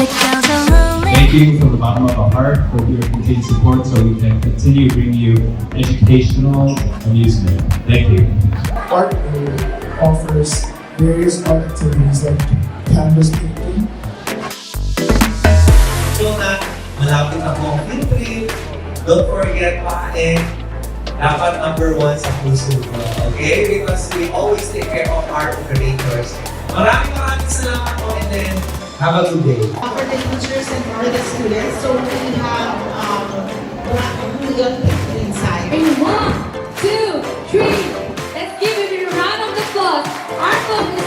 Thank you from the bottom of our heart for your continued support so we can continue to bring you educational amusement. Thank you. Artboom offers various art activities like canvas painting. So na malapit na po ang field trip, don't forget PAEC, dapat #1 sa puso mo. Okay? Because we always take care of our operators. Maraming salamat po and then have a good day. For the teachers and for the students, so we have inside. In 1, 2, 3, let's give it a round of applause. Artboom